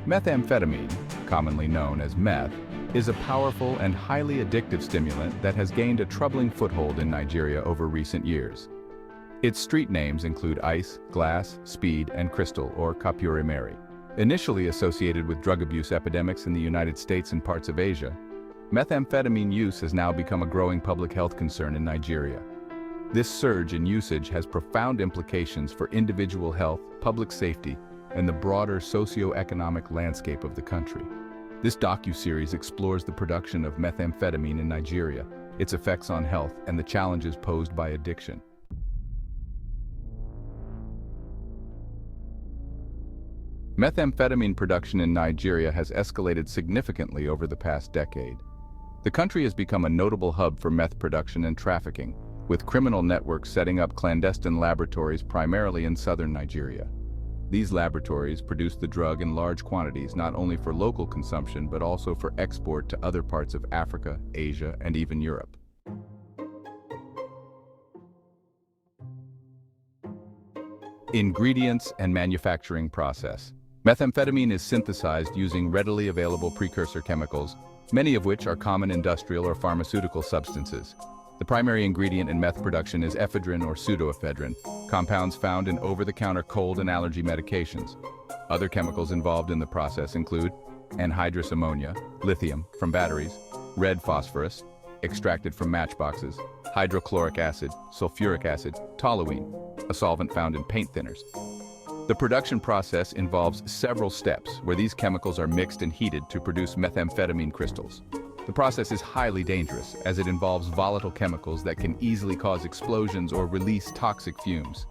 Methamphetamine, commonly known as meth, is a powerful and highly addictive stimulant that has gained a troubling foothold in Nigeria over recent years. Its street names include ice, glass, speed, and crystal, or Kapure. Initially associated with drug abuse epidemics in the United States and parts of Asia, methamphetamine use has now become a growing public health concern in Nigeria. This surge in usage has profound implications for individual health, public safety, and the broader socio-economic landscape of the country. This docuseries explores the production of methamphetamine in Nigeria, its effects on health, and the challenges posed by addiction. Methamphetamine production in Nigeria has escalated significantly over the past decade. The country has become a notable hub for meth production and trafficking, with criminal networks setting up clandestine laboratories primarily in southern Nigeria. These laboratories produce the drug in large quantities not only for local consumption but also for export to other parts of Africa, Asia, and even Europe. Ingredients and manufacturing process. Methamphetamine is synthesized using readily available precursor chemicals, many of which are common industrial or pharmaceutical substances. The primary ingredient in meth production is ephedrine or pseudoephedrine, compounds found in over-the-counter cold and allergy medications. Other chemicals involved in the process include anhydrous ammonia, lithium from batteries, red phosphorus, extracted from matchboxes, hydrochloric acid, sulfuric acid, toluene, a solvent found in paint thinners. The production process involves several steps where these chemicals are mixed and heated to produce methamphetamine crystals. The process is highly dangerous as it involves volatile chemicals that can easily cause explosions or release toxic fumes.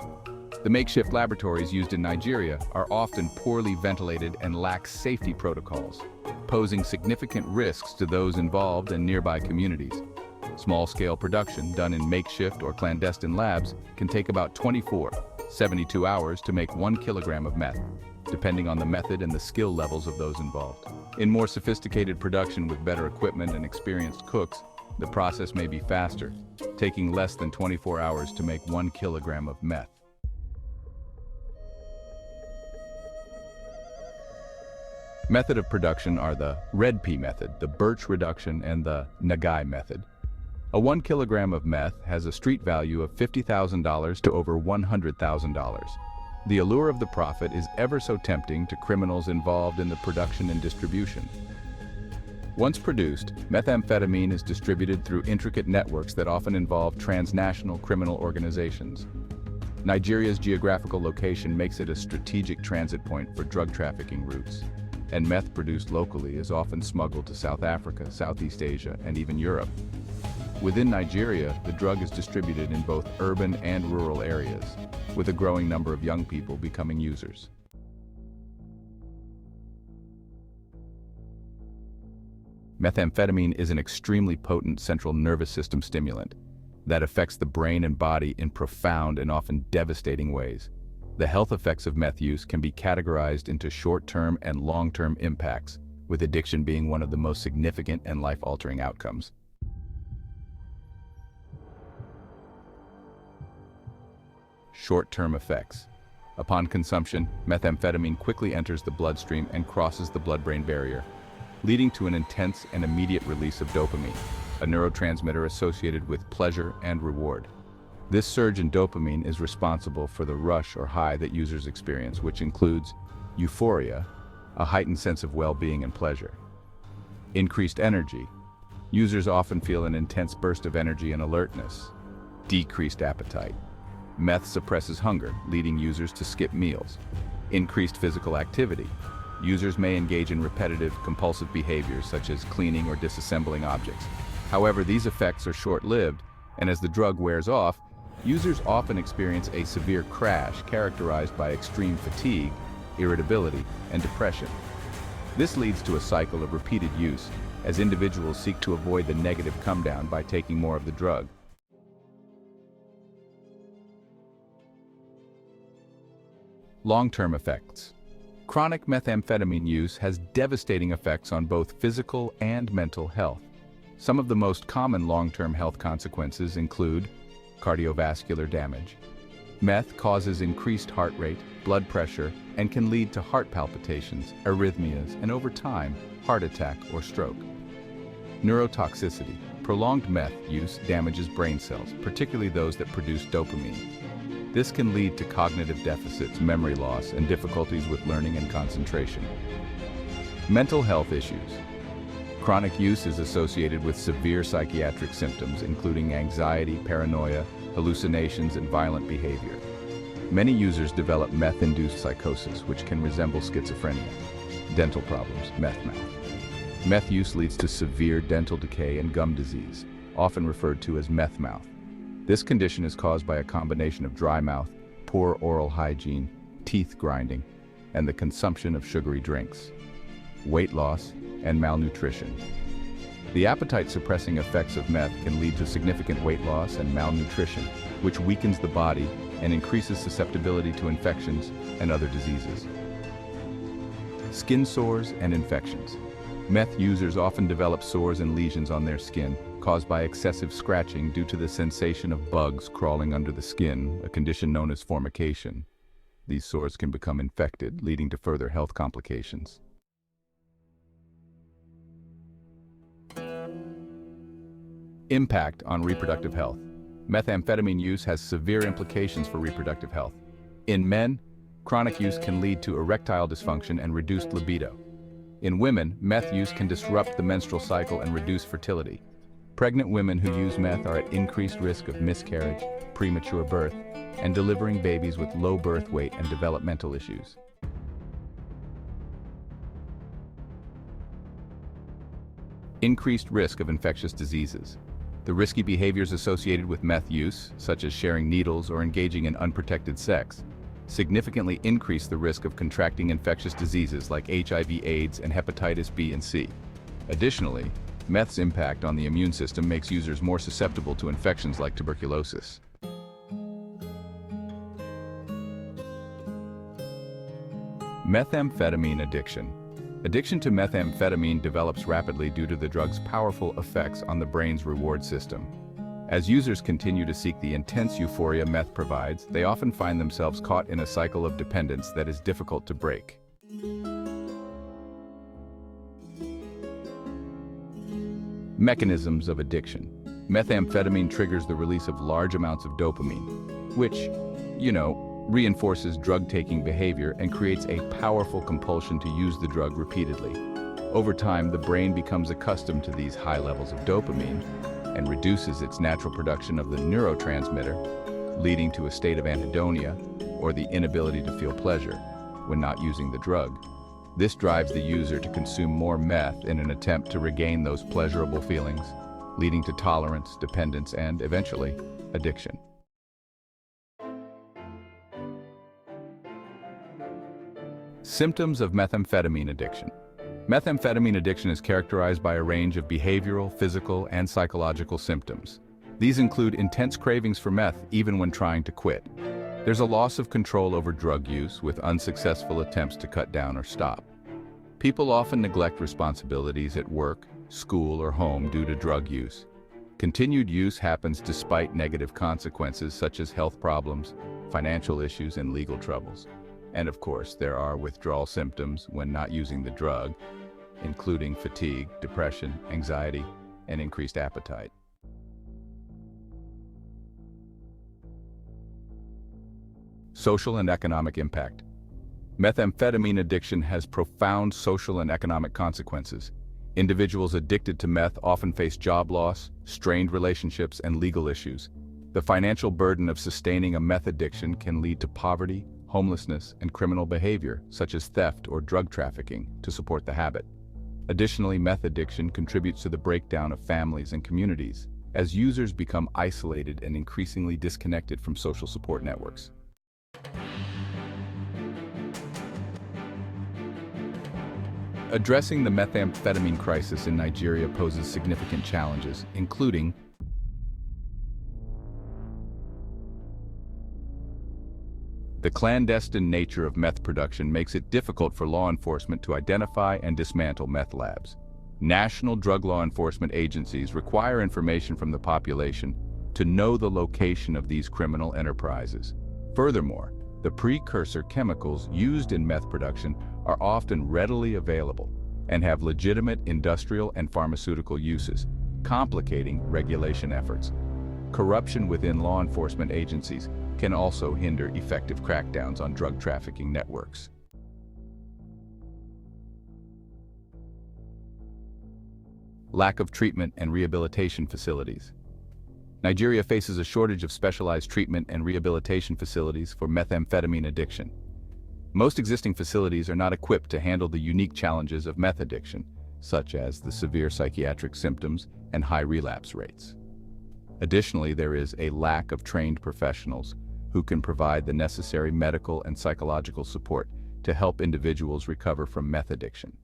The makeshift laboratories used in Nigeria are often poorly ventilated and lack safety protocols, posing significant risks to those involved and nearby communities. Small-scale production done in makeshift or clandestine labs can take about 72 hours to make 1 kilogram of meth, depending on the method and the skill levels of those involved. In more sophisticated production with better equipment and experienced cooks, the process may be faster, taking less than 24 hours to make 1 kilogram of meth. Method of production are the red pea method, the birch reduction, and the Nagai method. A 1 kilogram of meth has a street value of $50,000 to over $100,000. The allure of the profit is ever so tempting to criminals involved in the production and distribution. Once produced, methamphetamine is distributed through intricate networks that often involve transnational criminal organizations. Nigeria's geographical location makes it a strategic transit point for drug trafficking routes, and meth produced locally is often smuggled to South Africa, Southeast Asia, and even Europe. Within Nigeria, the drug is distributed in both urban and rural areas, with a growing number of young people becoming users. Methamphetamine is an extremely potent central nervous system stimulant that affects the brain and body in profound and often devastating ways. The health effects of meth use can be categorized into short-term and long-term impacts, with addiction being one of the most significant and life-altering outcomes. Short-term effects. Upon consumption, methamphetamine quickly enters the bloodstream and crosses the blood-brain barrier, leading to an intense and immediate release of dopamine, a neurotransmitter associated with pleasure and reward. This surge in dopamine is responsible for the rush or high that users experience, which includes euphoria, a heightened sense of well-being and pleasure. Increased energy. Users often feel an intense burst of energy and alertness. Decreased appetite. Meth suppresses hunger, leading users to skip meals. Increased physical activity. Users may engage in repetitive, compulsive behaviors such as cleaning or disassembling objects. However, these effects are short-lived, and as the drug wears off, users often experience a severe crash characterized by extreme fatigue, irritability, and depression. This leads to a cycle of repeated use, as individuals seek to avoid the negative come-down by taking more of the drug. Long-term effects. Chronic methamphetamine use has devastating effects on both physical and mental health. Some of the most common long-term health consequences include cardiovascular damage, Meth causes increased heart rate, blood pressure, and can lead to heart palpitations, arrhythmias, and over time, heart attack or stroke. Neurotoxicity. Prolonged meth use damages brain cells, particularly those that produce dopamine. This can lead to cognitive deficits, memory loss, and difficulties with learning and concentration. Mental health issues. Chronic use is associated with severe psychiatric symptoms, including anxiety, paranoia, hallucinations, and violent behavior. Many users develop meth-induced psychosis, which can resemble schizophrenia. Dental problems, meth mouth. Meth use leads to severe dental decay and gum disease, often referred to as meth mouth. This condition is caused by a combination of dry mouth, poor oral hygiene, teeth grinding, and the consumption of sugary drinks. Weight loss and malnutrition. The appetite-suppressing effects of meth can lead to significant weight loss and malnutrition, which weakens the body and increases susceptibility to infections and other diseases. Skin sores and infections. Meth users often develop sores and lesions on their skin, caused by excessive scratching due to the sensation of bugs crawling under the skin, a condition known as formication. These sores can become infected, leading to further health complications. Impact on reproductive health. Methamphetamine use has severe implications for reproductive health. In men, chronic use can lead to erectile dysfunction and reduced libido. In women, meth use can disrupt the menstrual cycle and reduce fertility. Pregnant women who use meth are at increased risk of miscarriage, premature birth, and delivering babies with low birth weight and developmental issues. Increased risk of infectious diseases. The risky behaviors associated with meth use, such as sharing needles or engaging in unprotected sex, significantly increase the risk of contracting infectious diseases like HIV/AIDS and hepatitis B and C. Additionally, meth's impact on the immune system makes users more susceptible to infections like tuberculosis. Methamphetamine addiction. Addiction to methamphetamine develops rapidly due to the drug's powerful effects on the brain's reward system. As users continue to seek the intense euphoria meth provides, they often find themselves caught in a cycle of dependence that is difficult to break. Mechanisms of addiction. Methamphetamine triggers the release of large amounts of dopamine, which, reinforces drug-taking behavior and creates a powerful compulsion to use the drug repeatedly. Over time, the brain becomes accustomed to these high levels of dopamine and reduces its natural production of the neurotransmitter, leading to a state of anhedonia, or the inability to feel pleasure, when not using the drug. This drives the user to consume more meth in an attempt to regain those pleasurable feelings, leading to tolerance, dependence, and, eventually, addiction. Symptoms of methamphetamine addiction. Methamphetamine addiction is characterized by a range of behavioral, physical, and psychological symptoms. These include intense cravings for meth even when trying to quit. There's a loss of control over drug use with unsuccessful attempts to cut down or stop. People often neglect responsibilities at work, school, or home due to drug use. Continued use happens despite negative consequences such as health problems, financial issues, and legal troubles. And of course, there are withdrawal symptoms when not using the drug, including fatigue, depression, anxiety, and increased appetite. Social and economic impact. Methamphetamine addiction has profound social and economic consequences. Individuals addicted to meth often face job loss, strained relationships, and legal issues. The financial burden of sustaining a meth addiction can lead to poverty, homelessness, and criminal behavior, such as theft or drug trafficking, to support the habit. Additionally, meth addiction contributes to the breakdown of families and communities, as users become isolated and increasingly disconnected from social support networks. Addressing the methamphetamine crisis in Nigeria poses significant challenges, including the clandestine nature of meth production makes it difficult for law enforcement to identify and dismantle meth labs. National drug law enforcement agencies require information from the population to know the location of these criminal enterprises. Furthermore, the precursor chemicals used in meth production are often readily available and have legitimate industrial and pharmaceutical uses, complicating regulation efforts. Corruption within law enforcement agencies can also hinder effective crackdowns on drug trafficking networks. Lack of treatment and rehabilitation facilities. Nigeria faces a shortage of specialized treatment and rehabilitation facilities for methamphetamine addiction. Most existing facilities are not equipped to handle the unique challenges of meth addiction, such as the severe psychiatric symptoms and high relapse rates. Additionally, there is a lack of trained professionals who can provide the necessary medical and psychological support to help individuals recover from meth addiction.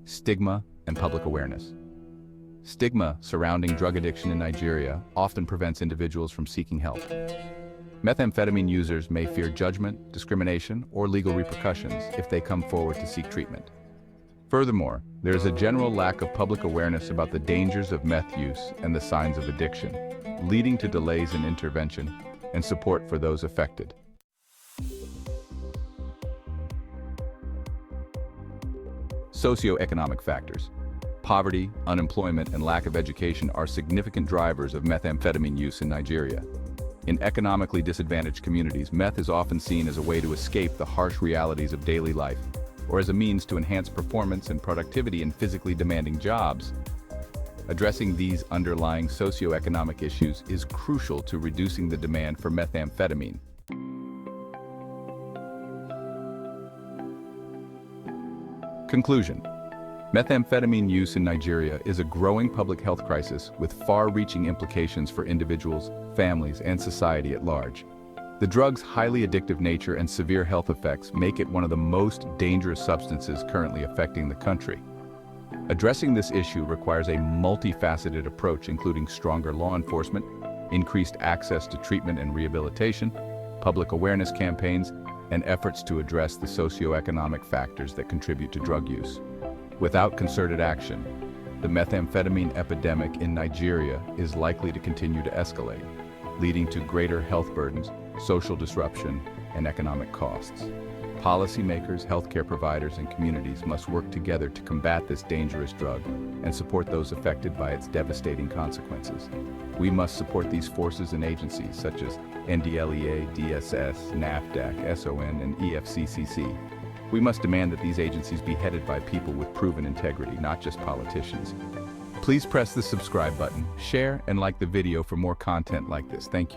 Stigma and public awareness. Stigma surrounding drug addiction in Nigeria often prevents individuals from seeking help. Methamphetamine users may fear judgment, discrimination, or legal repercussions if they come forward to seek treatment. Furthermore, there is a general lack of public awareness about the dangers of meth use and the signs of addiction, leading to delays in intervention and support for those affected. Socioeconomic factors. Poverty, unemployment, and lack of education are significant drivers of methamphetamine use in Nigeria. In economically disadvantaged communities, meth is often seen as a way to escape the harsh realities of daily life, or as a means to enhance performance and productivity in physically demanding jobs. Addressing these underlying socioeconomic issues is crucial to reducing the demand for methamphetamine. Conclusion. Methamphetamine use in Nigeria is a growing public health crisis with far-reaching implications for individuals, families, and society at large. The drug's highly addictive nature and severe health effects make it one of the most dangerous substances currently affecting the country. Addressing this issue requires a multifaceted approach, including stronger law enforcement, increased access to treatment and rehabilitation, public awareness campaigns, and efforts to address the socioeconomic factors that contribute to drug use. Without concerted action, the methamphetamine epidemic in Nigeria is likely to continue to escalate, leading to greater health burdens, social disruption, and economic costs. Policymakers, healthcare providers, and communities must work together to combat this dangerous drug and support those affected by its devastating consequences. We must support these forces and agencies such as NDLEA, DSS, NAFDAC, SON, and EFCCC. We must demand that these agencies be headed by people with proven integrity, not just politicians. Please press the subscribe button, share, and like the video for more content like this. Thank you.